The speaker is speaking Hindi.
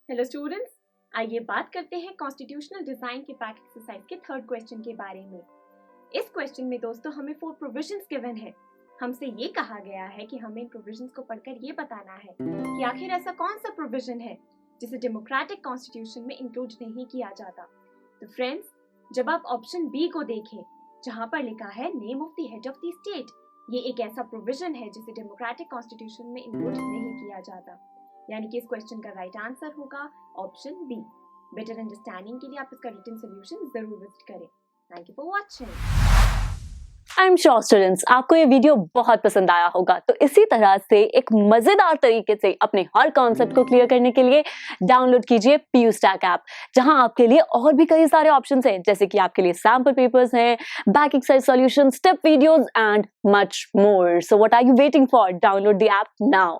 हेलो स्टूडेंट्स, आइए बात करते हैं कॉन्स्टिट्यूशनल डिजाइन के पैक एक्सरसाइज के थर्ड क्वेश्चन के बारे में। इस क्वेश्चन में दोस्तों हमें 4 प्रोविजंस गिवन है। हमसे ये कहा गया है कि हमें इन प्रोविजंस को पढ़कर ये बताना है कि आखिर ऐसा कौन सा प्रोविजन है जिसे डेमोक्रेटिक कॉन्स्टिट्यूशन में इंक्लूड नहीं किया जाता। तो फ्रेंड्स, जब आप ऑप्शन बी को देखें जहां पर लिखा है name of the head of the state, ये एक ऐसा प्रोविजन है जिसे डेमोक्रेटिक कॉन्स्टिट्यूशन में इंक्लूड नहीं किया जाता। यानी कि इस क्वेश्चन का राइट आंसर होगा ऑप्शन बी। बेटर अंडरस्टैंडिंग के लिए आप इसका रिटन सॉल्यूशन जरूर विजिट करें। Thank you for watching. I am sure students, आपको ये वीडियो बहुत पसंद आया होगा। तो इसी तरह से एक मजेदार तरीके से अपने हर कॉन्सेप्ट को क्लियर करने के लिए डाउनलोड कीजिए PU Stack ऐप, जहां आपके लिए और भी कई सारे ऑप्शंस हैं, जैसे कि आपके लिए सैंपल पेपर्स हैं, back exercise solution, step videos and much more. So what are you waiting for? Download the app now.